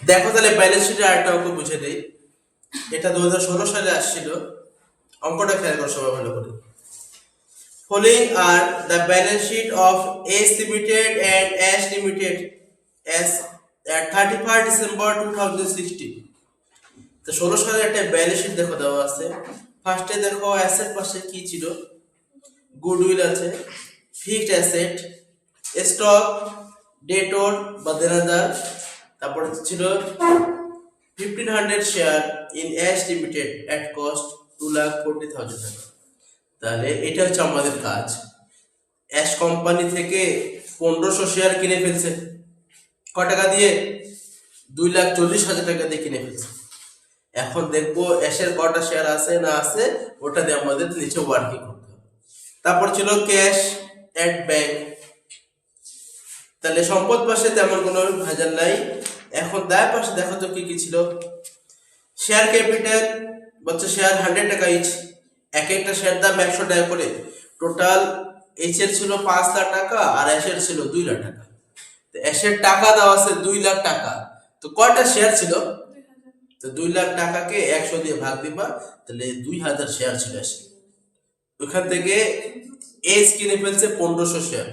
দেখো তাহলে ব্যালেন্স শিটের আরেকটা অঙ্ক বুঝে দেই। এটা 2016 সালে আসছিল, অঙ্কটা খেয়াল করো সবাই ভালো করে। Following are the balance sheet of S Limited and Ash Limited as at 31st December 2016. তো 16 সালের একটা ব্যালেন্স শিট দেখো দেওয়া আছে। ফার্স্টে দেখো অ্যাসেট পাশে কি ছিল, গুডউইল আছে, ফিক্সড অ্যাসেট, স্টক, ডেটর বা দেনাদার, তারপর ছিল 1500 share in ash limited at cost 2,40,000 টাকা। তাহলে এটা হচ্ছে আমাদের কাজ। অ্যাশ কোম্পানি থেকে 1500 শেয়ার কিনে ফেলছে, ক টাকা দিয়ে? 2,40,000 টাকা দিয়ে কিনে ফেলছে। এখন দেখবো অ্যাশের কটা শেয়ার আছে না আছে, ওটা দিয়ে আমাদের নিচে ওয়ার্কিং করতে হবে। তারপর ছিল ক্যাশ এট ব্যাংক। তাহলে সম্পদ পাশে তেমন কোনো ভেজাল নাই। এখন দায় পাশে দেখো তো কি কি ছিল। শেয়ার ক্যাপিটাল বলছে শেয়ার 100 টাকা ইচ, এক একটা শেয়ার দাম 100 টাকা করে। টোটাল এইচ এর ছিল 5 লাখ টাকা আর অ্যাশের ছিল 2 লাখ টাকা। তো অ্যাশের টাকা দেওয়া আছে 2 লাখ টাকা, তো কয়টা শেয়ার ছিল? তো 2 লাখ টাকাকে 100 দিয়ে ভাগ দিবা, তাহলে 2000 শেয়ার ছিল অ্যাশের। ওখান থেকে এস কিনে ফেলছে 1500 শেয়ার।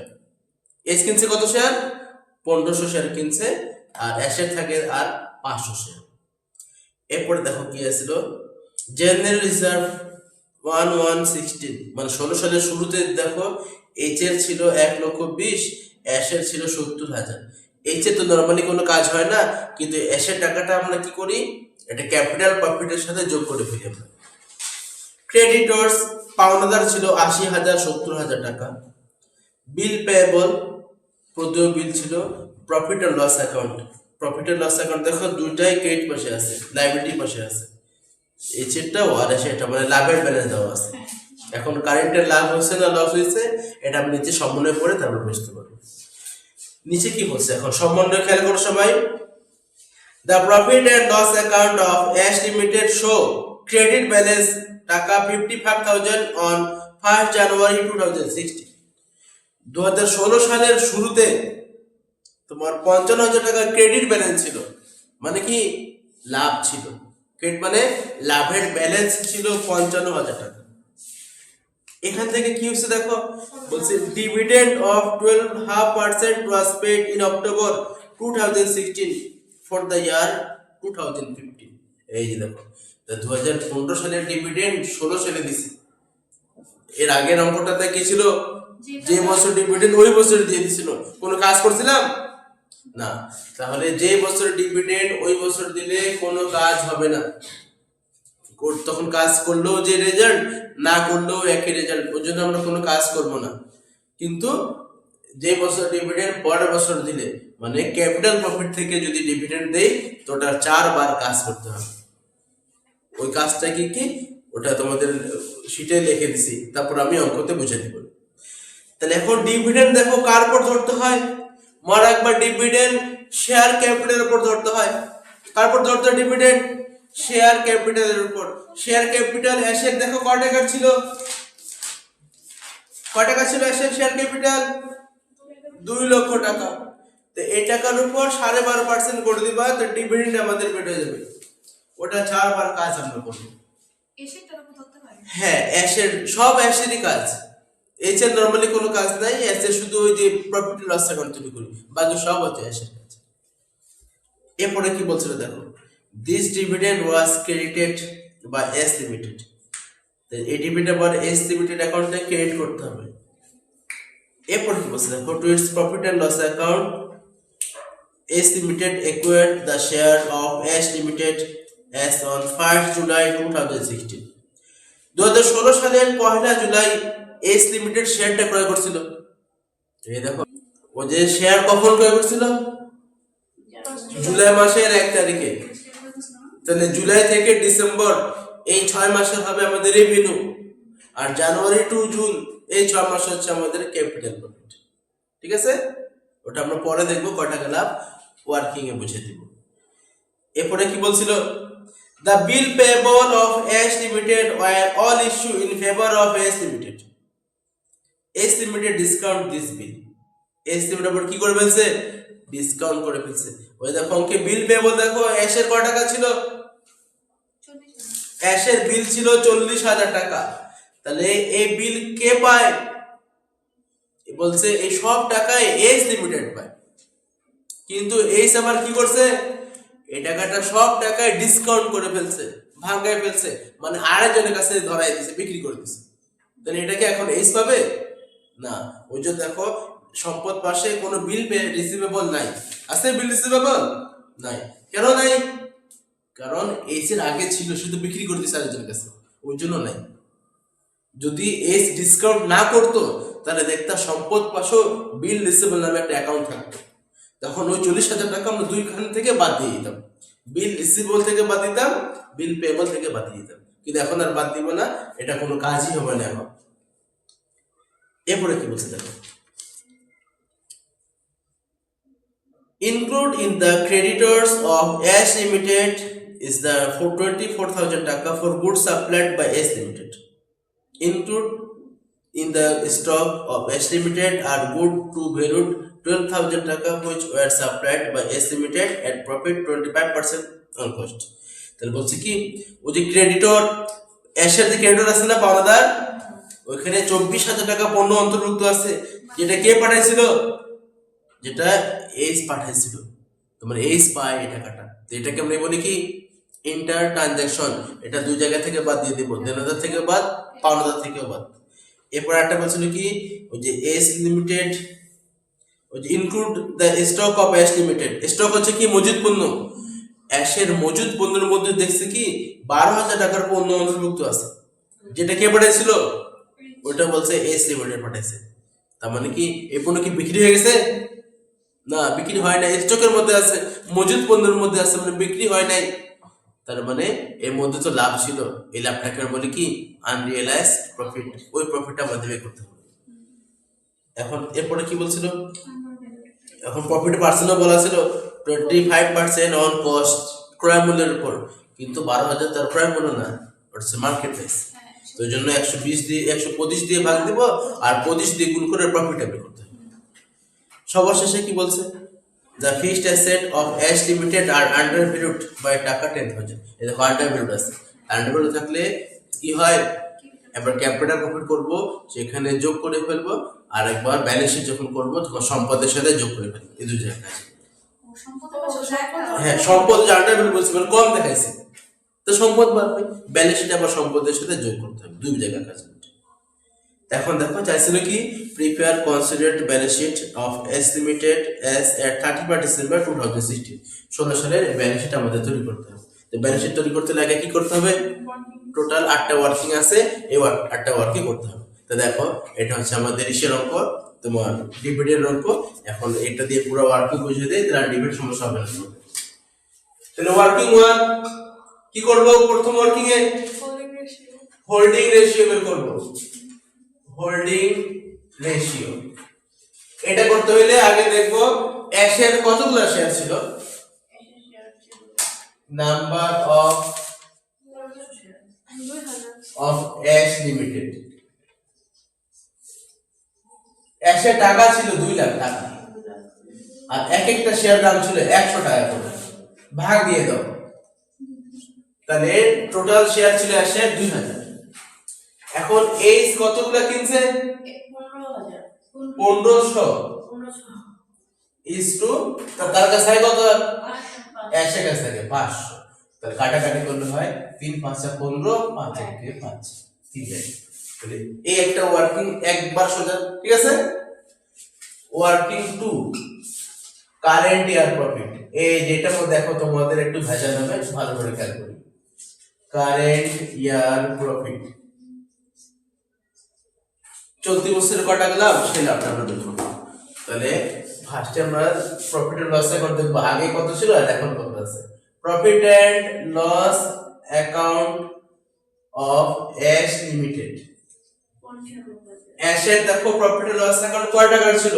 এস কিনছে কত শেয়ার? 1500 শেয়ার কিনছে, আর অ্যাশের থাকে আর 500 শেয়ার। এরপরে দেখো কি আছিল, জেনারেল রিজার্ভ 1116, মানে 16 সালের শুরুতে দেখো এইচ এর ছিল 1,20,000, অ্যাশের ছিল 70,000। এইচ এর তো নরমালি কোনো কাজ হয় না, কিন্তু অ্যাশের টাকাটা আমরা কি করি, এটা ক্যাপিটাল প্রফিটের সাথে যোগ করে ফেলি আমরা। ক্রেডিটর্স পাওনাদার ছিল 80,000, 70,000 টাকা। বিল পেয়েবল, প্রদেয় বিল ছিল। Profit and loss account, profit and loss account দেখো দুইটাই ক্রেডিট পাশে আছে, লাইবিলিটি পাশে আছে। এই চেটটাও আর সেটা মানে লাভের ব্যালেন্স দেওয়া আছে। এখন কারেন্টের লাভ হয়েছে না লস হয়েছে, এটা আমি নিচে সমন্বয় করে তারপর বুঝতে পারবো। নিচে কি বলছে এখন সমন্বয় খেয়াল করো সবাই। The profit and loss account of Ash Limited show credit balance টাকা 55,000 on 1st January 2016। 2016 সালের শুরুতে তোমার 55,000 টাকা ক্রেডিট ব্যালেন্স ছিল, মানে কি লাভ ছিল। ক্রেডিট মানে লাভের ব্যালেন্স ছিল 55,000 টাকা। এখান থেকে কি হচ্ছে দেখো, বলছে dividend of 12.5% was paid in October 2016 for the year 2015। এই যে দেখো 2015 সালের ডিভিডেন্ড 16 সালে দিছে। এর আগের অঙ্কটাতে কি ছিল, যে বছর ডিভিডেন্ড ওই বছর দিয়ে দিছিল, কোনো কাজ করছিলাম না। তাহলে যে বছর ডিভিডেন্ড ওই বছর দিলে কোনো কাজ হবে না, তখন কাজ করলেও যে রেজাল্ট, না করলেও একই রেজাল্ট, ওই জন্য আমরা কোনো কাজ করব না। কিন্তু যে বছর ডিভিডেন্ড পরের বছর দিলে, মানে ক্যাপিটাল প্রফিট থেকে যদি ডিভিডেন্ড দেই, তো ওটা 4 বার কাজ করতে হবে। ওই কাজটা কি কি ওটা তোমাদের শীটে লিখে দিছি, তারপর আমি অঙ্কতে বুঝে দিব। তাহলে এখন ডিভিডেন্ড দেখো কার উপর ধরতে হয়, মনে একবার ডিভিডেন্ড শেয়ার ক্যাপিটালের উপর ধরতে হয়। কার উপর ধরতে হয় ডিভিডেন্ড? শেয়ার ক্যাপিটালের উপর। শেয়ার ক্যাপিটাল অ্যাসেট দেখো কত টাকা ছিল, কত টাকা ছিল অ্যাসেট শেয়ার ক্যাপিটাল? 2 লক্ষ টাকা। তো এই টাকার উপর 12.5% করে দিবা, তো ডিভিডেন্ড আমাদের বের হয়ে যাবে। ওটা 4 বার কাজ আমরা করব। এসেটটার উপর ধরতে হয়? হ্যাঁ, অ্যাসেট সব অ্যাসেটই কাজ। এইচের নরমালি কোনো কাজ নাই, অ্যাসেট শুধু ওই যে প্রফিট লস অ্যাকাউন্ট তৈরি করি, বাকি সব হচ্ছে অ্যাসেট কাজ। এরপরে কি বলছিল দেখো, this dividend was credited by S limited. এই ডিভিডেন্ড আবার এস লিমিটেড অ্যাকাউন্টে ক্রেডিট করতে হবে। এরপর কি বলছে দেখো, to its profit and loss account S limited acquired the share of Ash Limited as on 1st July 2016। 2016 সালের 1 জুলাই এস লিমিটেড শেয়ারটা ক্রয় করছিল। এই দেখো ও যে শেয়ার কখন ক্রয় করছিল, জুলাই মাসের 1 তারিখে। তাহলে জুলাই থেকে ডিসেম্বর এই 6 মাসের হবে আমাদের রেভিনিউ, আর জানুয়ারি টু জুন এই 6 মাস হচ্ছে আমাদের ক্যাপিটাল প্রফিট। ঠিক আছে, ওটা আমরা পরে দেখবো, কয়টা লাভ ওয়ার্কিং এ বুঝে দিব। এরপরে কি বলছিল, the bill payable of Ash Limited were all issued in favor of Ash Limited. Ash Limited discount this bill। এস্টিমেটের উপর কি করে ফেলছে, ডিসকাউন্ট করে ফেলছে। ওই দেখো অঙ্কে বিল পেয়েবল দেখো অ্যাশের কয় টাকা ছিল, 40,000 অ্যাশের বিল ছিল 40,000 টাকা। তাহলে এই বিল কে পায়, বলছে এই সব টাকায় এস লিমিটেড পায়। কিন্তু এইস আবার কি করছে, এই টাকাটা সব টাকায় ডিসকাউন্ট করে ফেলছে, ভাঙায় ফেলছে, মানে আরেকজনের কাছে ধরাই দিছে, বিক্রি করে দিছে। তাহলে এটাকে এখন এইস পাবে না। ওই যে দেখো সম্পদ পাশে কোনো বিল পে রিসিভেবল নাই, আছে বিল রিসিভেবল নাই, কেন নাই, কারণ এইস এর আগে ছিল, শুধু বিক্রি করে দিছে আরেকজনের কাছে, ওই জন্য নাই। যদি এইস ডিসকাউন্ট না করতো তাহলে দেখতা সম্পদ পাশও বিল রিসিভেবল নামে একটা অ্যাকাউন্ট থাকতো, তখন ওই 40,000 টাকা আমরা দুইখান থেকে বাদ দিয়ে দিতাম, বিল রিসিভেবল থেকে বাদ দিতাম, বিল পেয়েবল থেকে বাদ দিয়ে দিতাম। কিন্তু এখন আর বাদ দিব না, এটা কোনো কাজই হবে না এখন। এরপরে কি বলছে দেখো, include in the creditors of S Limited is the 24,000 taka for goods supplied by S Limited. Include in the stock of S Limited are goods to value 12,000 taka which were supplied by S Limited at profit 25% on cost. তাহলে বলছে কি, ওই যে creditor, এসের যে creditor আছে না পাওনাদার, ওইখানে 24,000 টাকা পণ্য অন্তর্ভুক্ত আছে, যেটা কে পাঠাইছিল, যেটা এইস পাঠাইছিল। তোমার এইস পায় এই টাকাটা, তো এটাকে আমরা বলি কি, ইন্টার ট্রানজাকশন। এটা দুই জায়গা থেকে বাদ দিয়ে দিব, দেনাদার থেকে বাদ, পাওনাদার থেকেও বাদ। এরপর একটা বলছিল কি, ওই যে এস লিমিটেড, ওই যে include the stock of S limited. Stock হচ্ছে কি, মজুদ পণ্য। অ্যাশের মজুদ পণ্যের মধ্যে দেখছে কি 12,000 টাকার পণ্য অন্তর্ভুক্ত আছে, যেটা কে পাঠাইছিল, ওটা বলছে এস লিমিটেড পাঠাইছে। তার মানে কি এই পণ্য কি বিক্রি হয়ে গেছে, না বিক্রি হয় না, স্টকের মধ্যে আছে, মজুদ পণ্যের মধ্যে আছে, মানে বিক্রি হয় নাই। তার মানে এর মধ্যে তো লাভ ছিল, এই লাভটাকে বলে কি, আনরিয়েলাইজ প্রফিট। ওই প্রফিটটা আমাদের বের করতে হবে। এখন এরপরে কি বলছিল, এখন প্রফিট পার্সেন্টও বলা ছিল 25% অন কস্ট, ক্রয় মূল্যের উপর, কিন্তু 12,000 তার ক্রয় মূল্য না, ওটা হচ্ছে মার্কেট প্রাইস। তো এই জন্য 120 দিয়ে 125 দিয়ে ভাগ দিব, আর 25 দিয়ে গুণ করে প্রফিটটা বের করতে হবে। সবার শেষে কি বলছে, the fixed asset of S Limited are undervalued by টাকা 10,000। এই দেখো undervalued আছে, undervalued থাকলে কি হয়, এবার ক্যাপিটাল প্রফিট করব, সেখানে যোগ করে ফেলবো, আর একবার ব্যালেন্স শিট যখন করব তখন সম্পদের সাথে যোগ করে ফেলবো, এই দুই জায়গায় আছে। হ্যাঁ, সম্পদ যে আন্ডারভ্যালু বলছি মানে কম দেখাইছে, তো সম্পদ বাড়বে, ব্যালেন্স শিট আবার সম্পদের সাথে যোগ করতে হবে, দুই জায়গায় কাজ করতে। এখন দেখো চাইছিল কি, prepare considered balance sheet of S limited S at 31 December 2016। 16 সালের ব্যালেন্স শিট আমাদের তৈরি করতে হবে। তো ব্যালেন্স শিট তৈরি করতে লাগে কি করতে হবে, টোটাল 8টা ওয়ার্কিং আছে, এই 8টা ওয়ার্কিং করতে হবে। তো দেখো এটা হচ্ছে আমাদের ইসের অঙ্ক, তোমার ডিভিডেন্ড অঙ্ক। এখন এটা দিয়ে পুরো ওয়ার্কিং বুঝিয়ে দেয়, তাহলে ডিভিডেন্ড সমস্যা হবে না। তাহলে ওয়ার্কিং 1 কি করব, প্রথম ওয়ার্কিং এ হোল্ডিং রেশিও বের করব, হোল্ডিং রেশিও। এটা করতে হইলে আগে দেখবো অ্যাশের কতগুলো শেয়ার ছিল, নাম্বার অফ অ্যাশ লিমিটেড। অ্যাশের টাকা ছিল 2 লাখ টাকা, আর এক একটা শেয়ার দাম ছিল 100 টাকা করে, ভাগ দিয়ে দাও, তাহলে টোটাল শেয়ার ছিল অ্যাশের 2,000। এখন এইস কতগুলো কিনছে, 1500 ইজ টু, তার কাছে কত, অ্যাশের কাছে থাকে 500। তাহলে কাটাকাটি করলে হয় 3 5 15, 5 1 5, 3 যায়। তাহলে এই একটা ওয়ার্কিং একবার সোজা, ঠিক আছে। ওয়ার্কিং 2 কারেন্ট ইয়ার প্রফিট, এই যেটা মধ্যে দেখো তোমাদের একটু ভেজাল হবে, ভালো করে খেয়াল করি। কারেন্ট ইয়ার প্রফিট, চলতি বছরে কত টাকা লাভ, সেই লাভটা আমরা দেখব। তাহলে ফার্স্টে আমরা প্রফিট এন্ড লস অ্যাকাউন্ট দেখব, আগে কত ছিল আর এখন কত আছে। Profit and loss account of S limited. এসের দেখো প্রফিট এন্ড লস অ্যাকাউন্ট কয় টাকার ছিল,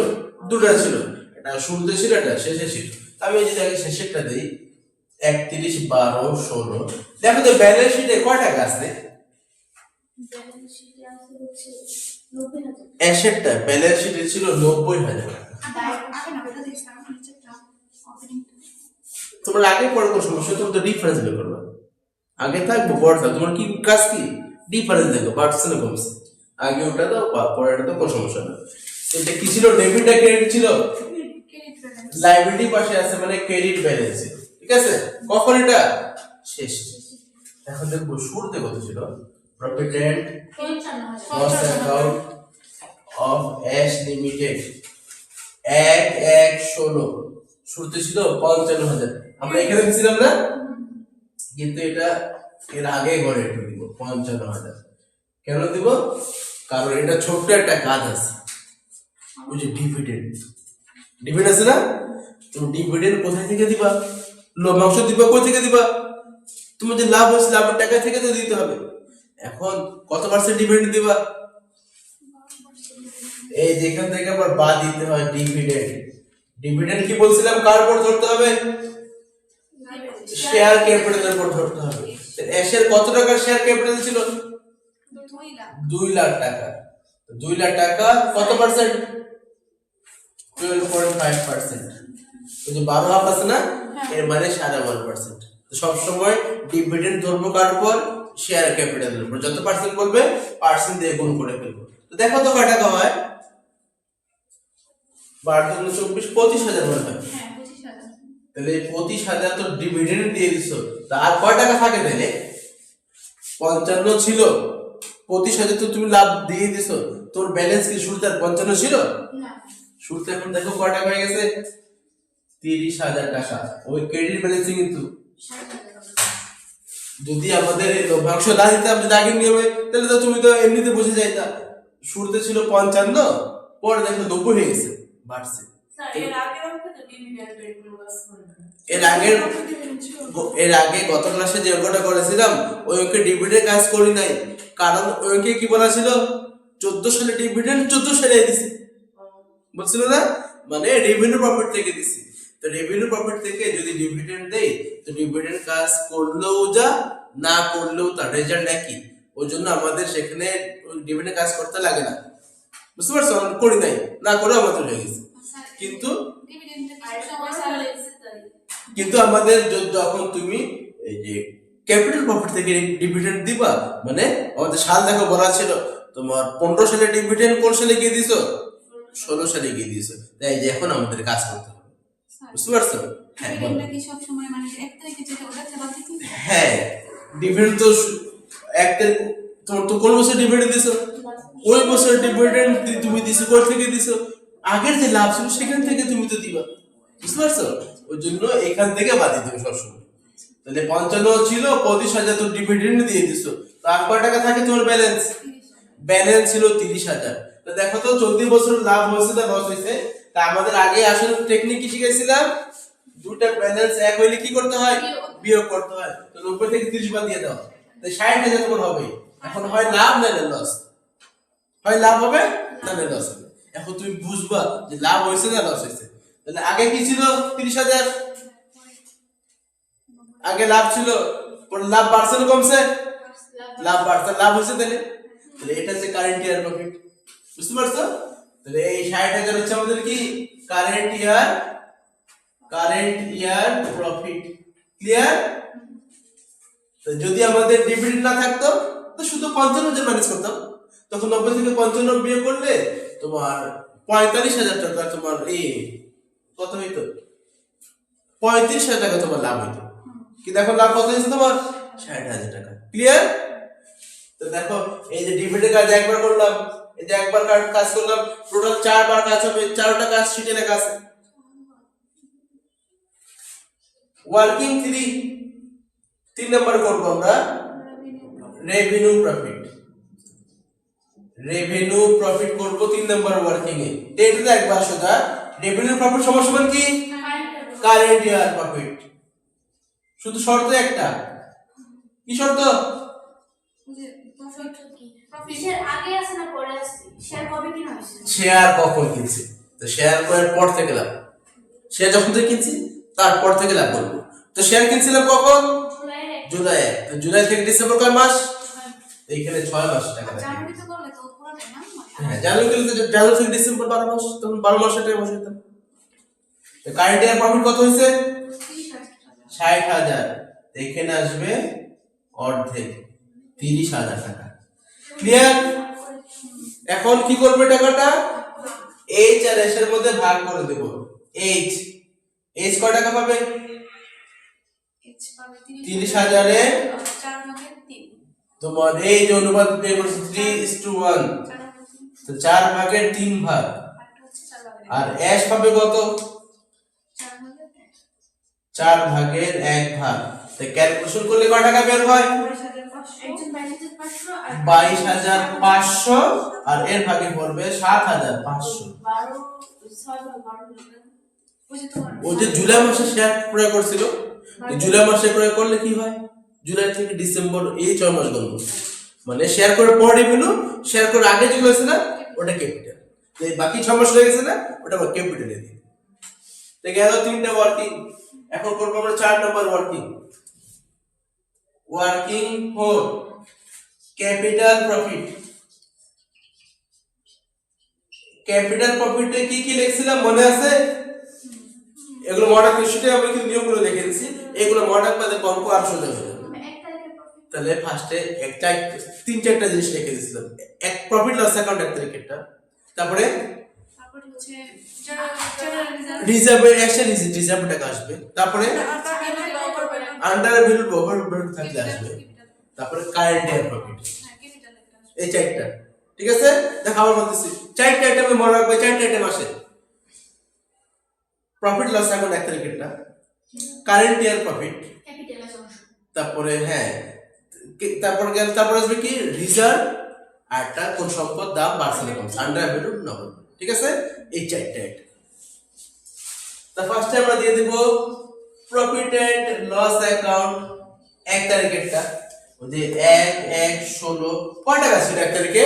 2টা ছিল, এটা শুরুতে ছিল, এটা শেষে ছিল। আমি এই যে আগে শেষেরটা দেই, 31 12 16। দেখো তো ব্যালেন্স শিটে কয় টাকা আছে, অ্যাসেটটা ব্যালেন্স শিটে ছিল 90,000 টাকা, তোমার আগে পরে কোনো সমস্যা, তুমি তো ডিফারেন্স বের করবে, আগে থাকবো পরে থাকবো, তোমার কি কাজ কি ডিফারেন্স দেখো, বাড়ছে না কমছে, আগে ওটা দাও পরে এটা তো কোনো সমস্যা না। এটা কি ছিল, ডেবিট আর ক্রেডিট ছিল, ক্রেডিট ব্যালেন্স। লাইবিলিটি পাশে আছে মানে ক্রেডিট ব্যালেন্স ছিল, ঠিক আছে, কখন এটা শেষ। এখন দেখবো শুরুতে কত ছিল, profit and 55,000 loss account of S limited 1/1/16 শুরুতে ছিল 55,000, আমরা এখানে দিছিলাম না, কিন্তু এটা এর আগে ঘরে একটু দিব 55,000। কেন দিব, কারণ এটা ছোট্ট একটা কাজ আছে, ওই যে ডিভিডেন্ড, ডিভিডেন্ড আছে না, তুমি ডিভিডেন্ড কোথায় থেকে দিবা, লভ্যাংশ দিবা কোথা থেকে দিবা, তুমি যে লাভ হয়েছে লাভের টাকা থেকে তো দিতে হবে। এখন কত পার্সেন্ট ডিভিডেন্ড দিবা, এই যেখান থেকে আবার বাদ দিতে হয় ডিভিডেন্ড। ডিভিডেন্ড কি বলছিলাম কার উপর ধরতে হবে, শেয়ার ক্যাপিটালের উপর ধরতে হবে। এসের কত টাকা শেয়ার ক্যাপিটাল ছিল, 2 লাখ। 2 লাখ টাকা, 2 লাখ টাকা কত পার্সেন্ট, 12.5%, ওই যে 12 হাফ আছে না, এর মানে 1.5%। তো সব সময় ডিভিডেন্ড ধরবো কার উপর, শেয়ার ক্যাপিটালের উপর, যত পার্সেন্ট বলবে পার্সেন্ট দিয়ে গুণ করে ফেলবো। তো দেখো তো কয় টাকা হয়, 12×24 25,000 মনে হয়। হ্যাঁ 25,000। তাহলে 25,000 তো ডিভিডেন্ড দিয়ে দিছো, তা আর কয় টাকা থাকে তাহলে, 55 ছিল, 25,000 তো তুমি লাভ দিয়ে দিছো, তোর ব্যালেন্স কি শুরুতে আর 55 ছিল, না শুরুতে এখন দেখো কয় টাকা হয়ে গেছে, 30,000 টাকা, ওই ক্রেডিট ব্যালেন্সিং কিন্তু। 60,000। যদি আমাদের এই লভ্যাংশ না দিতাম, যদি আগের নিয়মে, তাহলে তো তুমি তো এমনিতে বুঝে যাইতা, শুরুতে ছিল 55, পরে দেখো 90 হয়ে গেছে, বাড়ছে। স্যার এর আগের অঙ্কে তো ডিভিডেন্ড রেট ক্লোজ করে না। এর আগে গত ক্লাসে যে অঙ্কটা করেছিলাম ওই অঙ্কে ডিভিডেন্ড কাজ করি নাই, কারণ ওই অঙ্কে কি বলা ছিল, 14 সালে ডিভিডেন্ড 14 সালে দিছি বলছিল না, মানে রেভিনিউ প্রফিট থেকে দিছি। তো রেভিনিউ প্রফিট থেকে যদি ডিভিডেন্ড দেই, তো ডিভিডেন্ড কাজ করলেও যা না করলেও তার রেজাল্ট একই, ওই জন্য আমাদের সেখানে ডিভিডেন্ড কাজ করতে লাগে না, বুঝতে পারছো, আমরা করি নাই, না করে আমাদের হয়ে গেছে। কিন্তু ডিভিডেন্ডটা আর কিছু সময় সময় স্যার লেগেছে তাই। কিন্তু আমাদের যখন তুমি এই যে ক্যাপিটাল প্রফিট থেকে ডিভিডেন্ড দিবা, মানে আমাদের সাল দেখো বলা ছিল তোমার 15 সালে ডিভিডেন্ড কোন সালে গিয়ে দিছো, 16 সালে গিয়ে দিছো, তাই যে এখন আমাদের কাজ করতে হবে, বুঝতে পারছো। হ্যাঁ বলো। ডিভিডেন্ডটা কি সব সময় মানে 1 তারিখে যেটা ওটা বাদ দিতে হবে? হ্যাঁ ডিভিডেন্ড তো একটা, তোমার তো কোন বছর ডিভিডেন্ড দিছো, ওই বছর ডিভিডেন্ড তুমি দিছো কোথা থেকে দিছো, আগের যে লাভ ছিল সেখান থেকে তুমি তো দিবা, বুঝতে পারছো, ওই জন্য এখান থেকে বাদ দিতে হবে সবসময়। তাহলে 55 ছিল, 25,000 তো ডিভিডেন্ড দিয়ে দিছো, তো আর কয় টাকা থাকে তোমার ব্যালেন্স, 30,000। ব্যালেন্স ছিল 30,000। তো দেখো তো 14 বছর লাভ হয়েছে না লস হয়েছে, তা আমাদের আগে আসলে টেকনিক কি শিখেছিলাম, দুটা ব্যালেন্স এক হইলে কি করতে হয়, বিয়োগ করতে হয়, তো 90 থেকে 30 বাদ দিয়ে দাও, তাই 60,000 তোমার হবে। এখন হয় লাভ না লস, হয় লাভ হবে না লস হবে। এখন তুমি বুঝবা যে লাভ হয়েছে না লস হয়েছে। তাহলে আগে কি ছিল 30,000, আগে লাভ ছিল, পরে লাভ বাড়ছে না কমছে, লাভ বাড়ছে, লাভ হয়েছে, তাহলে তাহলে এটা হচ্ছে কারেন্ট ইয়ার প্রফিট, বুঝতে পারছো। তাহলে এই 60,000 হচ্ছে আমাদের কি কারেন্ট ইয়ার প্রফিট, ক্লিয়ার। তো যদি আমাদের ডিভিডেন্ড না থাকতো তো শুধু 55,000 ম্যানেজ করতাম, তখন 90 থেকে 55 বিয়োগ করলে তোমার 45,000 টাকা তোমার এই কত হইতো, 35,000 টাকা তোমার লাভ হইতো, কিন্তু এখন লাভ কত হয়েছে তোমার 60,000 টাকা, ক্লিয়ার। তো দেখো এই যে ডিভিডেন্ড কাজ একবার করলাম, এই যে একবার কাজ করলাম, টোটাল 4 বার কাজ হবে, 4টা কাজ শিটে লেখা আছে। ওয়ার্কিং 3 নাম্বার করব আমরা রেভিনিউ প্রফিট করব 3 নাম্বার ওয়ার্কিং এ। এটা একবার সোজা রেভিনিউ প্রফিট সমান কি কারেন্ট ইয়ার প্রফিট, শুধু শর্ত একটা, কি শর্ত, শেয়ার আগে আছে না পরে আছে, শেয়ার কবে কিনা হয়েছে, শেয়ার কখন কিনছি, তো শেয়ার করার পর থেকে লাভ, শেয়ার যখন থেকে কিনছি তারপর থেকে লাভ করবো। তো শেয়ার কিনছিলাম কখন, জুলাই, তো জুলাই থেকে ডিসেম্বর কয় মাস, এইখানে 6 মাস টাকা থাকে। জানুয়ারিতে করলে তো পুরো টাইম না হ্যাঁ জানুয়ারি থেকে ডিসেম্বর 12 মাস, তখন 12 মাসের টাকা বসে দিতাম। তো কারেন্ট ইয়ার প্রফিট কত হয়েছে, 60,000, এখানে আসবে অর্ধেক 30,000 টাকা। ক্লিয়ার? এখন কি করবে টাকাটা? এইচ আর এস এর মধ্যে ভাগ করে দেব। এইচ কয় টাকা পাবে? এইচ পাবে 30,000 এ 4 ভাগের 3 তোমার এই যে অনুপাত বের করছি 3:1, 4 ভাগের 3 তো 4 ভাগের 3 ভাগ। আরেকটা হচ্ছে 4 ভাগের আর এস পাবে কত? 4 ভাগের 1 4 ভাগের 1 ভাগ। তো ক্যালকুলেশন করলে কয় টাকা বের হয়? 22,500 একজন 22,500 আর 22,500 আর এর ভাগে পড়বে 7,500। 12 6 ভাগ 12 ওই যে তোমার ও যে জুলাই মাসে শেয়ার ক্রয় করছিল, এই জুলাই মাসে ক্রয় করলে কি হয়? জুলাই থেকে ডিসেম্বর এই 6 মাস গণব। মানে শেয়ার করে পরে পেলো, শেয়ার করে আগে যেগুলো আছে না ওটা ক্যাপিটাল, এই বাকি 6 মাস হয়ে গেছে না ওটা আবার ক্যাপিটালে দিই। তো গেল 3টা ওয়ার্কিং। এখন করব আমরা 4 number working. Working for capital profit. Capital প্রফিটে কি কি লিখছিলাম মনে আছে? এগুলো মডেল শিটে আমি কিন্তু নিয়মগুলো লিখে দিয়েছি, এগুলো মডেল বাদে অঙ্ক আর সোজা হয়ে যাবে। 1 তারিখে প্রফিট তাহলে ফার্স্টে একটা 3-4টা জিনিস লিখে দিয়েছিলাম। এক প্রফিট লস অ্যাকাউন্ট 1 তারিখেরটা, তারপরে তারপর হচ্ছে জেনারেল রিজার্ভ রিজার্ভের এসে রিজার্ভ টাকা আসবে, তারপরে আন্ডার ভ্যালু ওভার থাকলে আসবে, তারপরে কারেন্ট ইয়ার প্রফিট। ক্যাপিটাল একটা আসবে এই 4টা ঠিক আছে। দেখো আবার বলতেছি 4টা আইটেমে মনে রাখবে, 4টা আইটেম আসে। প্রফিট লস অ্যাকাউন্ট 1 তারিখেরটা, কারেন্ট ইয়ার প্রফিট, ক্যাপিটাল আছে অংশ তারপরে হ্যাঁ তারপর আসবে কি রিজার্ভ, আরটা কোন সম্পদ দাম বাড়ছে না কমছে, আন্ডার ভ্যালু নগদ। ঠিক আছে, এই 4টা আইটেম। তা ফার্স্টে আমরা দিয়ে দেব প্রফিট এন্ড লস অ্যাকাউন্ট 1 তারিখেরটা। ওই যে 1/1/16 কয় টাকা ছিল 1 তারিখে?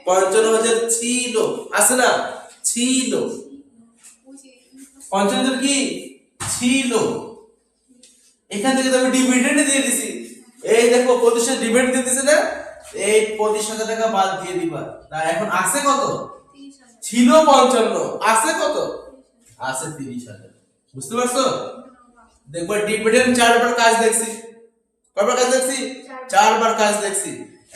55,000 ছিল, আছে না? ছিল 55,000 কি ছিল। এখান থেকে তো আমি ডিভিডেন্ড দিয়ে দিছি। এই দেখো প্রতিশত ডিভিডেন্ড দিয়ে দিছে না, এই 25,000 টাকা বাদ দিয়ে দিবা। তা এখন আছে কত? 30,000 ছিল 55, আছে কত? আছে 30,000। বুঝতে পারছো? দেখো ডিভিডেন্ড 4 বার কাজ দেখছি। কয়বার কাজ দেখছি? 4 বার কাজ দেখছি।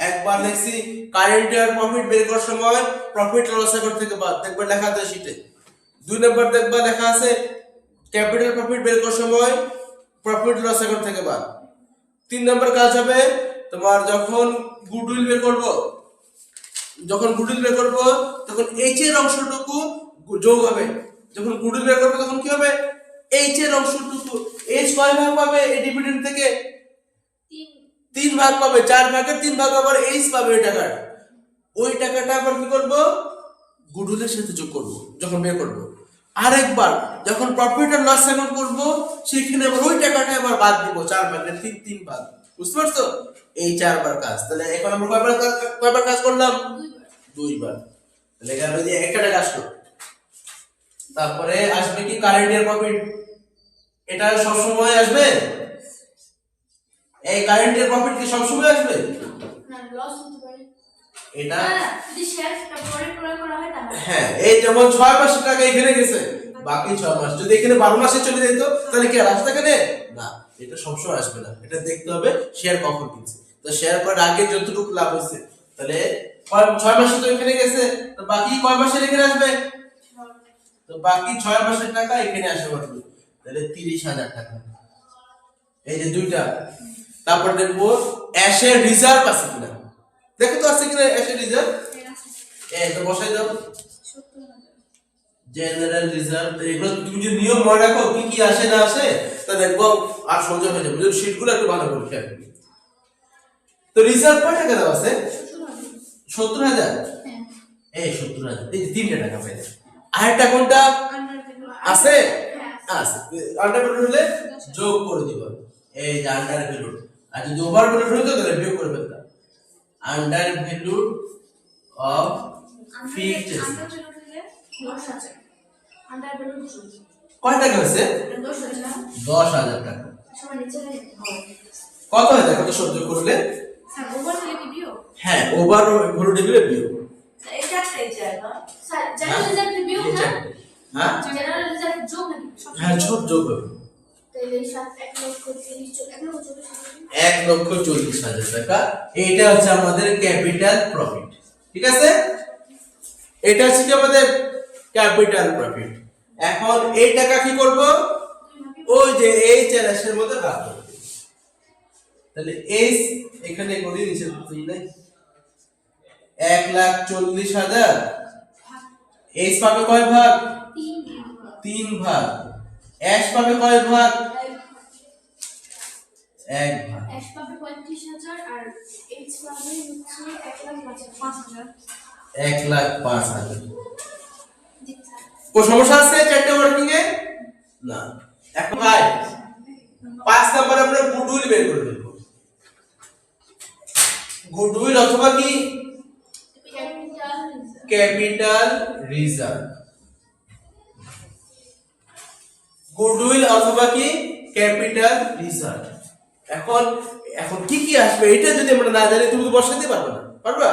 একবার দেখছি কারেন্ট ইয়ার প্রফিট বের করার সময় প্রফিট লস অ্যাকাউন্ট থেকে বাদ, দেখবে লেখা আছে শীটে। 2 নাম্বার দেখবা লেখা আছে ক্যাপিটাল প্রফিট বের করার সময় প্রফিট লস অ্যাকাউন্ট থেকে বাদ। 3 নাম্বার কাজ হবে তোমার যখন গুডউইল বের করব, তখন এইচ এর অংশটুকু যোগ হবে। যখন গুডউইল বের করব তখন কি হবে? এইচ এর অংশটুকু। এইচ কয় ভাগ পাবে এই ডিভিডেন্ড থেকে? 3 ভাগ পাবে। 4 ভাগের 3 ভাগ আবার এইচ পাবে ওই টাকার। ওই টাকাটা আবার কি করব? গুডউইলের সাথে যোগ করব যখন বের করব। আরেকবার যখন প্রফিট আর লস অ্যাকাউন্ট করব সেখানে আবার ওই টাকাটা আবার বাদ দিব 4 ভাগের 3 ভাগ। বুঝতে পারছো? এই 4 বার কাজ। তাহলে এখন আমরা কয়বার কাজ করলাম? 2 বার। তাহলে এখানে যে একটা টাকা আসলো। তারপরে আসবে কি কারেন্ট ইয়ার প্রফিট। এটা সব সময় আসবে? এই কারেন্ট ইয়ার প্রফিট কি সব সময় আসবে? না লস হতে পারে। এটা না যদি শেয়ারটা পরে ক্রয় করা হয় তাহলে হ্যাঁ, এই যেমন 6 মাসের টাকা এখানে গেছে, বাকি 6 মাস যদি এখানে 12 মাসে চলে যেত তাহলে কি আর আসবে এখানে? না, এটা সবসময় আসবে না। এটা দেখতে হবে শেয়ার কখন কিনছে। তো শেয়ার করার আগে যতটুকু লাভ হয়েছে, তাহলে 6 মাসে তো এখানে গেছে, তো বাকি কয় মাসের এখানে আসবে? তো বাকি 6 মাসের টাকা এখানে আসবে মাত্র। তাহলে 30,000 টাকা। এই যে দুইটা। তারপর দেখবো অ্যাশের রিজার্ভ আছে কিনা। দেখো তো আছে কিনা অ্যাশের রিজার্ভ। এই তো বসাই দাও 70,000 জেনারেল রিজার্ভ। এগুলো তুমি যদি নিয়ম মনে রাখো কি কি আসে না আসে, তা দেখবো আর সোজা হয়ে যাবে যদি শীটগুলো একটু ভালো করে খেয়াল করি। তো রিজার্ভ কয় টাকা দেওয়া আছে? 70,000। হ্যাঁ এই 70,000 এই যে 3টা টাকা পাইলে। আরেকটা কোনটা আন্ডার ভ্যালু আছে? হ্যাঁ আছে। আন্ডার ভ্যালু হলে যোগ করে দিবা। এই যে আন্ডার ভ্যালু। আর যদি ওভার ভ্যালু হতো তাহলে বিয়োগ করে ফেলতাম। Under value of fixed under value দিলে 10,000 আন্ডার ভ্যালু 200 কয় টাকা হয়েছে? 10,000 10,000 টাকা। সমান নিচে লাগে কত হয় দেখো তো সহ্য করলে? স্যার ওভার দিলে কি দিও হ্যাঁ, ওভার ভ্যালু দিলে বিয়োগ। এটা এই জায়গা স্যার জেনারেল রিজার্ভ বিয়োগ এই না চারটে। হ্যাঁ জেনারেল রিজার্ভ যোগ নাকি হ্যাঁ, সব যোগ হবে। তাহলে 1,40,000 1,40,000 টাকা। এইটা হচ্ছে আমাদের ক্যাপিটাল প্রফিট। ঠিক আছে, এটা হচ্ছে কি আমাদের ক্যাপিটাল প্রফিট। এখন এই টাকা কি করব, ওই যে এই চ্যালেঞ্জের মধ্যে ভাগ করব। তাহলে এই এখানে করে নিচে তুই নাই 1,40,000 এই পাবে কয় ভাগ, 3 ভাগ। এস পাবে কয় ভাগ, 1 ভাগ। 35,000 আর এইচ পাবে হচ্ছে 1,05,000 1,05,000। কোন সমস্যা আছে চারটে ওয়ার্কিং এ? না। এখন ভাই 5 নাম্বার আমরা গুডউইল বের করে দেব। গুডউইল অথবা কি ক্যাপিটাল রিজার্ভ। গুডউইল অথবা কি ক্যাপিটাল রিজার্ভ। এখন এখন কি কি আসবে এটা যদি আমরা না জানি তুমি তো বসাতে পারবে না, পারবা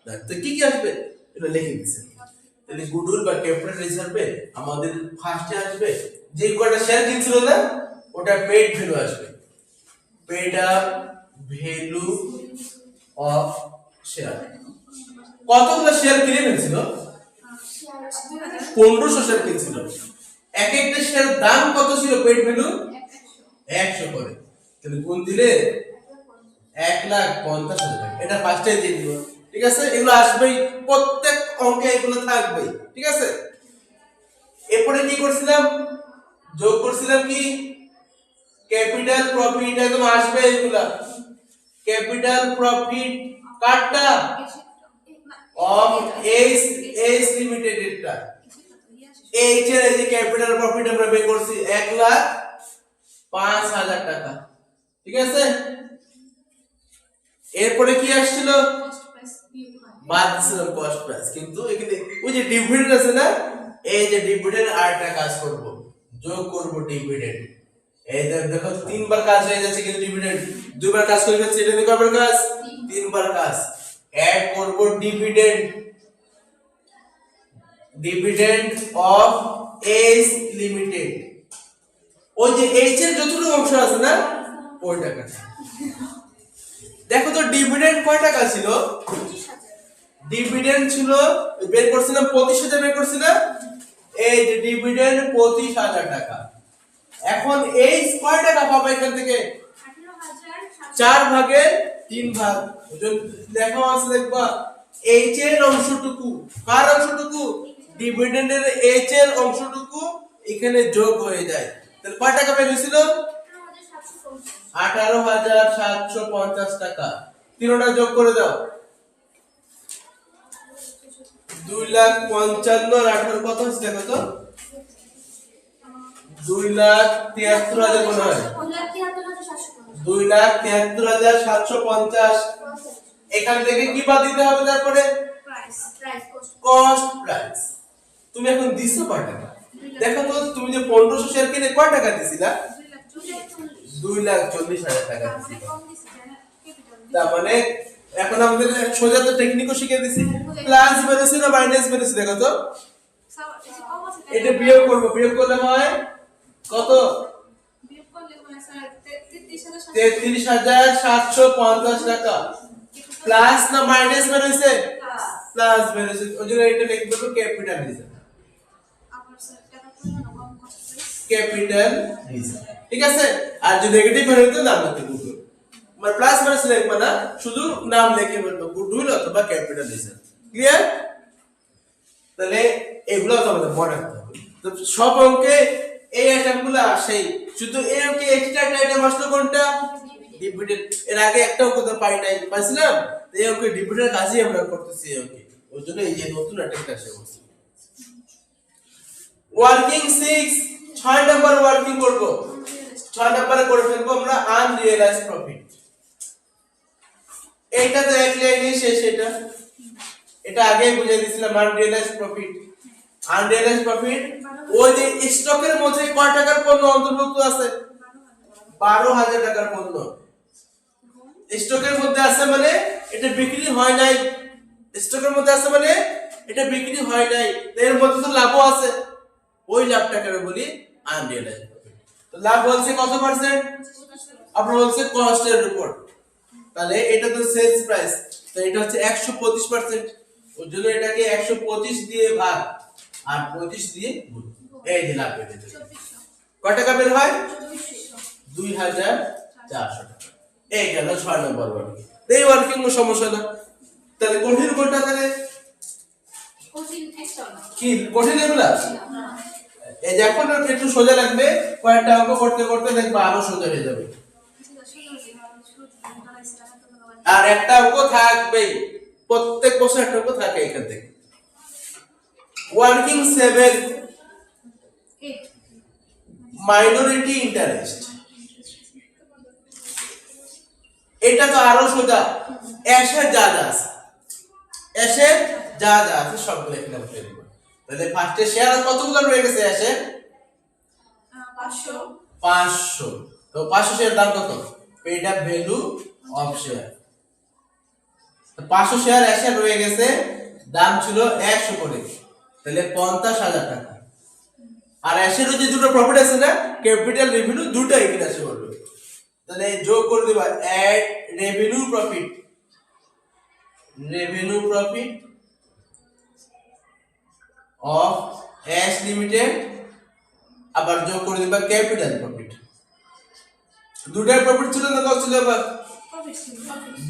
না? তো কি কি আসবে এটা লিখে দিছেন। তাহলে গুডউইল বা ক্যাপিটাল রিজার্ভে আমাদের ফার্স্টে আসবে যে কয়টা শেয়ার কিনছিল না ওটা পেড ভ্যালু আসবে। Paid up value of share. কতগুলো শেয়ার কিনে ফেলছিল? 1500 শেয়ার কিনছিল। এক একটা শেয়ার দাম কত ছিল পেড ভ্যালু? 100 করে। তাহলে গুণ দিলে 1,50,000 টাকা। এটা ফার্স্টে দিয়ে দিব। ঠিক আছে, এগুলো আসবেই, প্রত্যেক অঙ্কে এগুলো থাকবে। ঠিক আছে, এরপরে কি করছিলাম, যোগ করছিলাম কি ক্যাপিটাল প্রফিট। একদম আসবে এগুলা ক্যাপিটাল প্রফিট কাটটা অফ এইচ লিমিটেড। এটা এইচ এর এই যে ক্যাপিটাল প্রফিট আমরা বের করছি 1,05,000 টাকা। ঠিক আছে, এরপরে কি আসছিল, বাদ দিছিলাম কস্ট প্রাইস। কিন্তু এখানে ওই যে ডিভিডেন্ড আছে না, এই যে ডিভিডেন্ড আরেকটা কাজ করব, যোগ করব ডিভিডেন্ড। এই দেখো 3 বার কাজ হয়ে যাচ্ছে, কিন্তু ডিভিডেন্ড 2 বার কাজ করে যাচ্ছে। এটা কয়বার কাজ? 3 বার কাজ। অ্যাড করব dividend, dividend of H limited. ওই যে এইচ এর যতটুকু অংশ আছে না ওই টাকা। দেখো তো ডিভিডেন্ড কয় টাকা ছিল? 25,000 ডিভিডেন্ড ছিল, বের করছিলাম 25,000 বের করছিলাম। এই যে ডিভিডেন্ড 25,000 টাকা। এখন এই কয় টাকা পাবো এখান থেকে? 4 ভাগের 3 ভাগ। দেখো আছে, দেখবা এইচ এর অংশটুকু, কার অংশটুকু? ডিভিডেন্ডের এইচ এর অংশটুকু এখানে যোগ হয়ে যায়। তাহলে কয় টাকা বের হয়েছিল? 18,750 টাকা। তিনটা যোগ করে দাও। 2,55,000 আর 18 কত হচ্ছে দেখো তো? 2,73,000 মনে হয়। 2,73,750। এখান থেকে কি বাদ দিতে হবে? তারপরে কস্ট প্রাইস। তুমি এখন দিছো কয় টাকা? দেখো তো, তুমি যে 1500 শেয়ার কিনে কয় টাকা দিছিলা? 2,40,000 টাকা দিছিলা। তার মানে এখন আমাদের সোজা তো টেকনিকও শিখে দিছি। প্লাস বেরোছে না মাইনাস বেরোছে? দেখো তো, এটা বিয়োগ করব। বিয়োগ করলে হয় কত? 33,750 টাকা। প্লাস না মাইনাস বেরোছে? প্লাস বেরোছে। ওই জন্য এটা লিখব ক্যাপিটাল রিজার্ভ। Capital reserve. ঠিক আছে, আর যদি নেগেটিভ বের হতো নাম লিখতে গুডউইল। মানে প্লাস মাইনাস লিখবা না, শুধু নাম লিখে বলবো গুডউইল অথবা ক্যাপিটাল রিজার্ভ। ক্লিয়ার? তাহলে এগুলো তো আমাদের মনে রাখতে হবে। তো সব অঙ্কে এই আইটেমগুলো আসেই, শুধু এই অঙ্কে এক্সট্রা একটা আইটেম আসলো কোনটা? ডিভিডেন্ড। এর আগে একটা অঙ্ক তো পাই নাই, পাইছিলাম। এই অঙ্কে ডিভিডেন্ড কাজই আমরা করতেছি এই অঙ্কে, ওই জন্য এই যে নতুন আইটেমটা আসে বলছি। ওয়ার্কিং 6, 6 নাম্বার ওয়ার্কিং করব। 6 নাম্বারে করে ফেলবো আমরা আনরিয়েলাইজড প্রফিট। এইটা তো এক লাইনে শেষ। এটা আগে বুঝিয়ে দিয়েছিলাম। আনরিয়েলাইজড প্রফিট, আনরিয়েলাইজড প্রফিট ওই যে স্টকের মধ্যে কয় টাকার পণ্য অন্তর্ভুক্ত আছে? 12,000 টাকার পণ্য স্টকের মধ্যে আছে, মানে এটা বিক্রি হয় নাই। স্টকের মধ্যে আছে মানে এটা বিক্রি হয় নাই, এর মধ্যে তো লাভও আছে। ওই লাভটাকে বলি আনরিয়েলাইজড প্রফিট। তো লাভ বলছে কত পার্সেন্ট, আপনার বলছে কস্টের উপর, তাহলে এটা তো সেলস প্রাইস, তো এটা হচ্ছে 125%, ওর জন্য এটাকে 125 দিয়ে ভাগ আর 25 দিয়ে গুণ, এই যে লাভ পেয়ে যাবে। কত টাকা বের হয়? 2400 টাকা। এই গেল 6 নম্বর ওয়ার্কিং। এই ওয়ার্কিং এর সমস্যা না, তাহলে কঠিন কোনটা? তাহলে কঠিন একটা না। কি কঠিন এগুলা? এই যে এখন একটু সোজা লাগবে, কয়েকটা অঙ্ক করতে করতে দেখবা আরো সোজা হয়ে যাবে। আর একটা অঙ্ক থাকবেই, প্রত্যেক বছর একটা অঙ্ক থাকে এখান থেকে। ওয়ার্কিং 7 মাইনরিটি ইন্টারেস্ট, এটা তো আরো সোজা। অ্যাসেট যা যা আছে, অ্যাসেট যা যা আছে সবগুলো এখানে বসিয়ে দিব। তাহলে ফার্স্টে শেয়ার কতগুলো রয়ে গেছে? অ্যাসেট 500। তো 500 শেয়ার দাম কত? Paid up value of share. তো 500 শেয়ার অ্যাসেট রয়ে গেছে, দাম ছিল 100 করে, তাহলে 50,000 টাকা। আর অ্যাসেটের যে দুটো প্রফিট আছে না, ক্যাপিটাল রেভিনিউ, দুটো এখানে আসে বলবে। তাহলে যোগ করে দিবা, add revenue profit, revenue profit of S limited, আবার যোগ করে দিবা ক্যাপিটাল প্রফিট। দুটাই প্রফিট ছিল না লস ছিল? আবার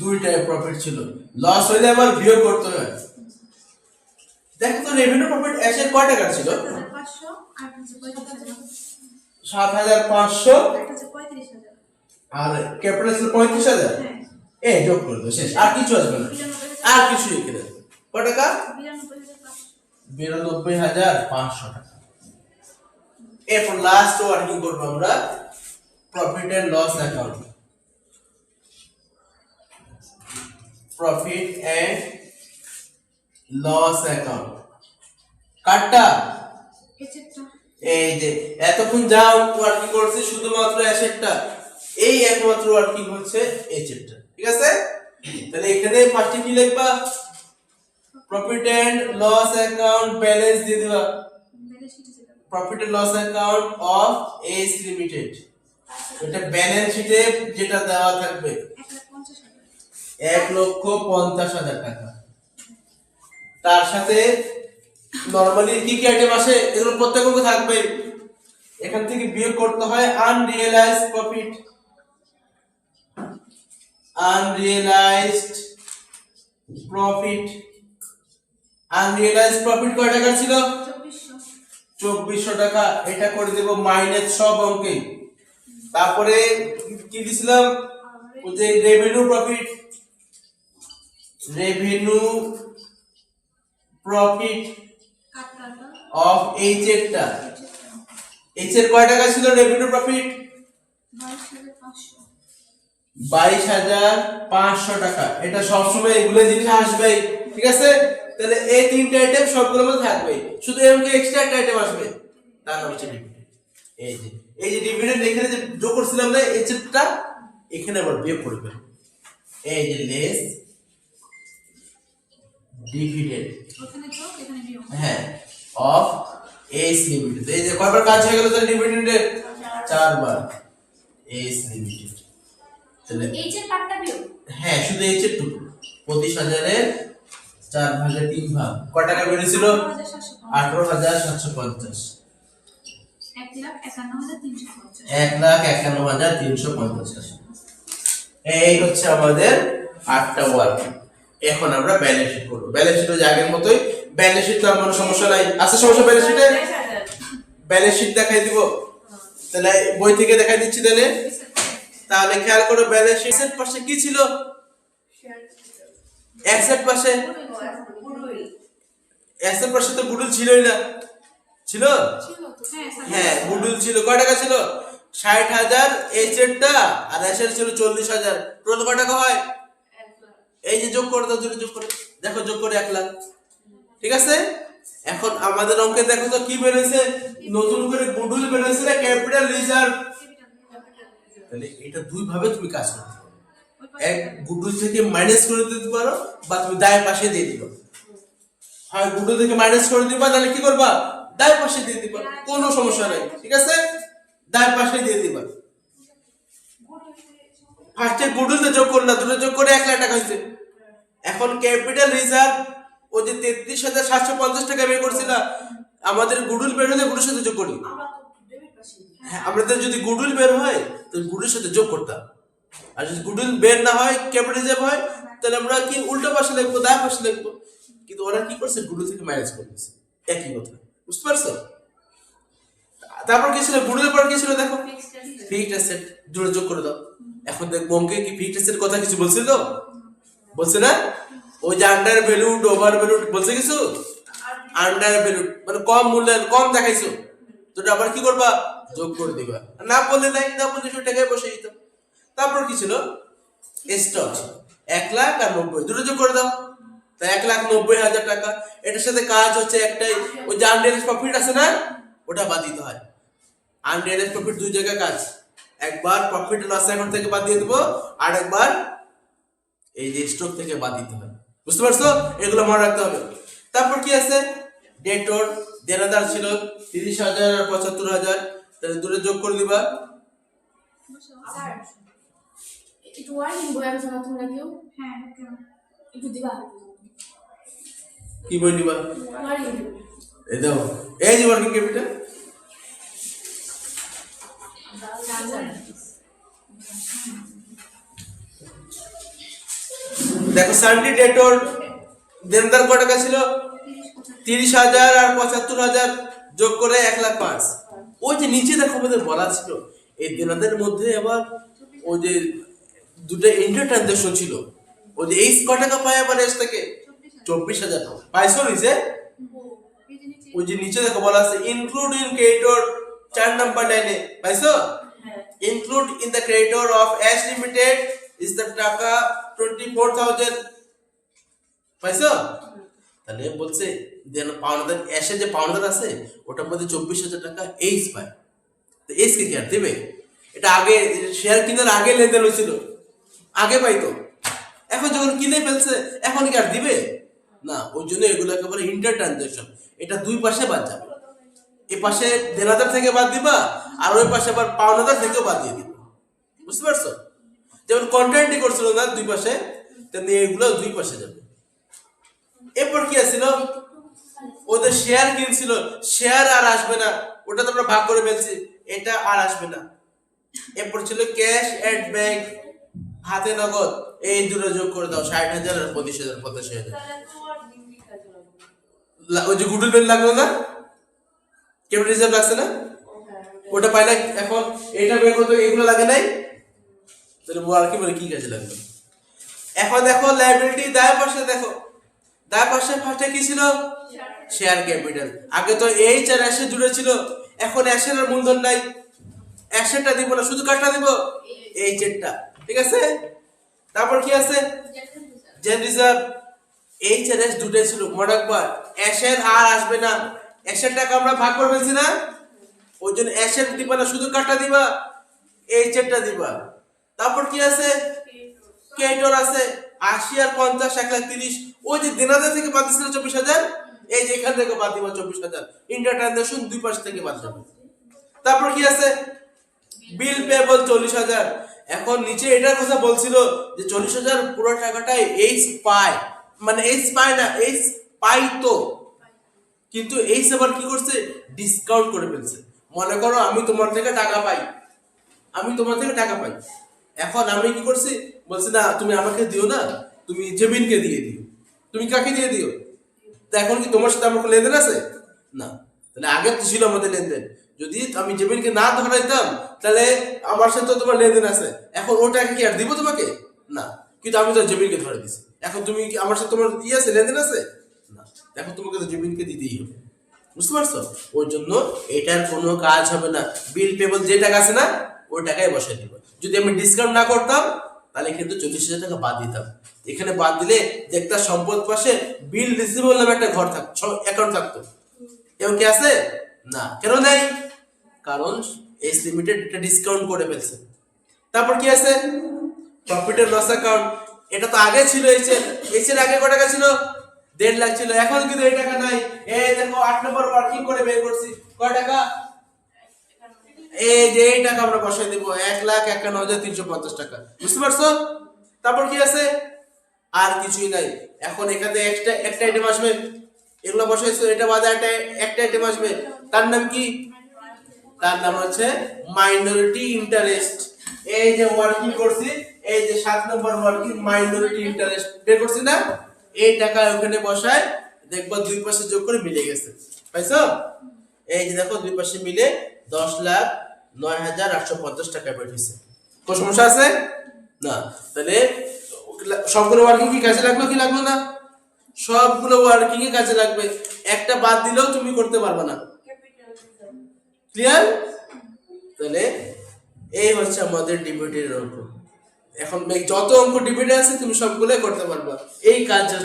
দুইটাই প্রফিট ছিল, লস হইলে আবার বিয়োগ করতে হয়। দেখো তো রেভিনিউ প্রফিট অ্যাসেট কয় টাকা ছিল? 7,500 আর ক্যাপিটাল ছিল 35,000। এই যোগ করে দাও, শেষ, আর কিছু আসবে না, আর কিছু এখানে কয় টাকা? 92,500 টাকা। এরপর লাস্ট ওয়ার্কিং করব আমরা profit and loss account, profit and loss account. কাটটা এই যে এতক্ষণ যা ওয়ার্কিং করছে শুধুমাত্র অ্যাসেটটা, এই একমাত্র ওয়ার্কিং হচ্ছে অ্যাসেটটা, ঠিক আছে? তাহলে এখানে ফার্স্টে কি লিখবা? Profit and loss account balance দিয়ে দিবা, profit and loss account of S limited. এটা ব্যালেন্স শিটে যেটা দেওয়া থাকবে 1,50,000 টাকা। তার সাথে নরমালি কি কি আইটেম আসে, এগুলো প্রত্যেককে থাকবে। এখান থেকে বিয়োগ করতে হয় আনরিয়েলাইজড প্রফিট, আনরিয়েলাইজড প্রফিট। আনরিয়েলাইজড প্রফিট কয় টাকা ছিল? 2400 টাকা। এটা করে দেব মাইনাস সব অঙ্কে। তারপরে কি দিছিলাম? ওই যে revenue profit, revenue profit of H এরটা, এইচ এর কয় টাকা ছিল রেভিনিউ প্রফিট? 22,500 টাকা। এটা সবসময় এগুলো জিনিস আসবে, ঠিক আছে? তাহলে এই তিনটা আইটেম সবগুলোর মধ্যে থাকবে, শুধু এমকে এক্সট্রা একটা আইটেম আসবে, তার নাম হচ্ছে ডিভিডেন্ড। এই যে ডিভিডেন্ড এখানে যে যোগ করছিলাম না, এইচটা এখানে আবার বিয়োগ করবে, এই যে লেস ডিভিডেন্ড, হ্যাঁ, অফ এস লিমিটেড। এই যে কয়বার কাজ হয়ে গেল তাহলে ডিভিডেন্ডের? 4 বার। এস লিমিটেড, তাহলে এইচ এর পার্টটা বিয়োগ, হ্যাঁ, শুধু এইচ এর টুকু 25,000 4 ভাগে 3 ভাগ কয় টাকা বেরিয়েছিল? 18,750। 1,51,350। এই হচ্ছে আমাদের 8টা ওয়ার্কিং। এখন আমরা ব্যালেন্স শিট করব। ব্যালেন্স শিট ওই আগের মতোই, ব্যালেন্স শিট তো আর কোনো সমস্যা নাই। আছে সমস্যা ব্যালেন্স শিটে? ব্যালেন্স শিট দেখাই দিব, তাহলে বই থেকে দেখাই দিচ্ছি। তাহলে খেয়াল করো, ব্যালেন্স শিটের পাশে কি ছিল? অ্যাসেট পাশে, অ্যাসেট পাশে তো গুডউইল ছিলই না, ছিল? হ্যাঁ, গুডউইল ছিল। কয় টাকা ছিল? 60,000 এইচেরটা, আর অ্যাসেট ছিল 40,000। টোটাল কয় টাকা হয়? এই যে যোগ করে দাও, দুটো যোগ করে দেখো, যোগ করে 1 লাখ, ঠিক আছে? এখন আমাদের অঙ্কে দেখো তো কি বেরিয়েছে, নতুন করে গুডউইল বেরিয়েছে না ক্যাপিটাল রিজার্ভ। তাহলে এটা দুই ভাবে তুমি কাজ করতে পারো, এক গুডউইল থেকে মাইনাস করে দিতে পারো, বা তুমি দায়ের পাশে দিয়ে দিবা। হয় গুডউইল থেকে মাইনাস করে দিবা, তাহলে কি করবা? দায়ের পাশে দিয়ে দিবা, কোনো সমস্যা নাই, ঠিক আছে? ডান পাশে দিয়ে দিবা। ফার্স্টে গুডউইল যোগ করলা, দুটো যোগ করে 1 লাখ টাকা হয়েছে। এখন ক্যাপিটাল রিজার্ভ ওই যে 33,750 টাকা বের করছিল, আমাদের গুডউইল বের হলে গুডুর সাথে যোগ করি। হ্যাঁ, আমাদের যদি গুডউইল বের হয় তো গুডুর সাথে যোগ করতাম, আর যদি গুডউইল বের না হয় ক্যাপিটাল রিজার্ভ হয় তাহলে আমরা কি উল্টো পাশে লিখবো, ডান পাশে লিখবো। কিন্তু ওরা কি করছে, গুডউইল থেকে মাইনাস করে দিয়েছে, একই কথা। বুঝতে পারছো? তারপর কি ছিল, গুডউইলের পর কি ছিল দেখো, ফিক্সড অ্যাসেট, জোড়া যোগ করে দাও। এখন দেখবো অঙ্কে কি ফিক্সড অ্যাসেট কথা কিছু বলছিল, বলছে না? ওই যে আন্ডার ভ্যালুড, ওভার ভ্যালুড বলছে কিছু? আন্ডার ভ্যালুড মানে কম মূল্যায়ন, কম দেখাইছো, তো আবার কি করবা, যোগ করে দিবা। না বললে নাই, না বললে সেই টাকায় বসে দিত। তারপর কি ছিল, স্টক 1 লাখ আর 90, দুটো যোগ করে দাও, তাই 1,90,000 টাকা। এটার সাথে কাজ হচ্ছে একটাই, ওই যে আনরিয়ালাইজড প্রফিট আছে না, ওটা বাদ দিতে হয়। আনরিয়ালাইজড প্রফিট দুই জায়গায় কাজ, একবার প্রফিট লস অ্যাকাউন্ট থেকে বাদ দিয়ে দেবো, আর একবার এই যে স্টক থেকে বাদ দিতে হয়। বুঝতে পারছো? এগুলো মনে রাখতে হবে। তারপর কি আছে, ডেটর দেনাদার ছিল 30,000 আর 75,000, তাহলে দুটো যোগ করে দিবা। স্যার একটু ওয়ার্নিং বই আমি জানা তোমরা কেউ হ্যাঁ একটু দিবা, কি বই নিবা? ওয়ার্নিং এই দাও, এই যে ওয়ার্কিং ক্যাপিটাল। দেখো সানডে ডেটর দেনদার কত টাকা ছিল, 30,000 আর 75,000 যোগ করে 1,05,000। ওই যে নিচে দেখো আমাদের বলা ছিল এই দেনাদের মধ্যে আবার ওই যে দুটো ইন্টার ট্রানজাকশন ছিল, ওই যে এই কত টাকা পায় আবার এস থেকে 24,000 পাইছো নিচে। ওই যে নিচে দেখো বলা আছে ইনক্লুড ইন ক্রেডিটর 4 নাম্বার লাইনে, পাইছো? Include in the creditor of S limited is the টাকা 24,000, পাইছো? তাহলে বলছে যে পাওনাদার এসে যে পাওনাদার আছে ওটার মধ্যে 24,000 টাকা এইস পায়, তো এইস কে কি আর দেবে? এটা আগে শেয়ার কেনার আগে লেনদেন হয়েছিল, আগে পাইতো, এখন যখন কিনে ফেলছে এখন কি আর দিবে না? ওই জন্য এগুলো একেবারে ইন্টার ট্রানজাকশন, এটা দুই পাশে বাদ যাবে, এই পাশে দেনাদার থেকে বাদ দিবা আর ওই পাশে আবার পাওনাদার থেকেও বাদ দিয়ে দিবা। বুঝতে পারছো? যেমন কন্ট্রাক্টই করছিল না দুই পাশে, তেমনি এগুলো দুই পাশে যাবে। এরপর কি আছিল, ওদের শেয়ার কিনছিল, শেয়ার আর আসবে না, ওটা তো আমরা ভাগ করে ফেলছি, এটা আর আসবে না। এরপর ছিল ক্যাশ এট ব্যাংক, হাতে নগদ, এই দুটো যোগ করে দাও, 60,000 আর 85,000। ওই যে গুডউইল বেল লাগলো না, ক্যাপিটাল রিজার্ভ লাগছে না, ওটা পাইলে এখন এটা বের করতে এগুলো লাগে নাই, তাহলে আর কি বলে কি কাজে লাগবে? এখন দেখো লায়াবিলিটি দায় পাশে, দেখো দায় পাশে ফার্স্টে কি ছিল, শেয়ার ক্যাপিটাল। আগে তো এইচ আর অ্যাসেট জুড়ে ছিল, এখন অ্যাসেট আর মূলধন নাই, অ্যাসেটটা দিব না, শুধু কাটা দিব এইচ এরটা, ঠিক আছে? তারপর কি আছে, gen reserve, H R S দুটোই ছিল, মনে রাখবা অ্যাসেট আর আসবে না, অ্যাসেট টাকা আমরা ভাগ করে ফেলছি না, ওই জন্য অ্যাসেট দিবা না, শুধু কাটা দিবা, এইচ এরটা দিবা। তারপর কি আছে, ক্রেডিটর আছে 80 আর 50, 1,30,000, ওই যে দেনাদার থেকে বাদ দিছিল 24,000, এই যে এখান থেকে বাদ দিবা 24,000, ইন্টার ট্রানজাকশন দুই পাশ থেকে বাদ যাবে। তারপর কি আছে, বিল পেবল 40,000। এখন নিচে এটার কথা বলছিল যে 40,000 পুরো টাকাটাই এইচ পায়, মানে এইচ পায় না, এইচ পাইতো, কিন্তু এইচ আবার কি করছে, ডিসকাউন্ট করে ফেলছে। মনে করো আমি তোমার থেকে টাকা পাই, এখন আমি কি করছি, বলছি না তুমি আমাকে দিও না, তুমি জেবিনকে দিয়ে দিও। তুমি কাকে দিয়ে দিও? তো এখন কি তোমার সাথে আমার লেনদেন আছে না? তাহলে আগে তো ছিল আমাদের লেনদেন, যদি আমি জেবিনকে না ধরাইতাম তাহলে আমার সাথে তোমার লেনদেন আছে, এখন ওটাকে কি আর দিব তোমাকে না? কিন্তু আমি তো জেবিনকে ধরে দিছি, এখন তুমি কি আমার সাথে তোমার আছে লেনদেন আছে না? এখন তোমাকে তো জেবিনকে দিতেই হবে। বুঝতে পারছো? ওই জন্য এটার কোনো কাজ হবে না, বিল পেবল যে টাকা আছে না ওই টাকায় বসে দিব। যদি আমি ডিসকাউন্ট না করতাম তাহলে কিন্তু 40,000 টাকা বাদ দিতাম, এখানে বাদ দিলে একটা সম্পদ পাশে বিল রিসিভেবল নামে একটা ঘর থাকতো, অ্যাকাউন্ট থাকতো। এও কি আছে না? কেন নাই? কারণ এস লিমিটেড এটা ডিসকাউন্ট করে ফেলছে। তারপর কি আছে, প্রফিট এন্ড লস অ্যাকাউন্ট, এটা তো আগে ছিল, এর আগে কত টাকা ছিল, 1.5 লাখ ছিল, এখন কিন্তু এই টাকা নাই। এই দেখো 8 নম্বর ওয়ার্কিং করে বের করছি, কয় টাকা, এই যে এই টাকা আমরা বসাই দিব 1,51,350 টাকা, বুঝতে পারছো? তারপর কি আছে? আর কিছুই নাই। এখন এখানে একটা আইটেম আসবে, এগুলো বসাইছো, এটা বাদে একটা আইটেম আসবে, তার নাম কি? তার নাম হচ্ছে মাইনরিটি ইন্টারেস্ট। এই যে ওয়ার্কিং করছি, এই যে 7 নম্বর ওয়ার্কিং মাইনরিটি ইন্টারেস্ট বের করছি না, এই টাকা ওখানে বসায় দেখবা দুই পাশে যোগ করে মিলে গেছে, পাইছো? এই যে দেখো দুই পাশে মিলে 10,09,850 টাকা বের হইছে। কোন সমস্যা আছে? না। তাহলে সবগুলো ওয়ার্কিং কি কাজে লাগলো কি লাগলো না? সবগুলো ওয়ার্কিং এ কাজে লাগবে, একটা বাদ দিলেও তুমি করতে পারবে না। ক্লিয়ার? তাহলে এই হচ্ছে আমাদের ডিবেটের অঙ্ক। এখন যত অঙ্ক ডিবেটে আছে তুমি সবগুলো করতে পারবা, এই কাজ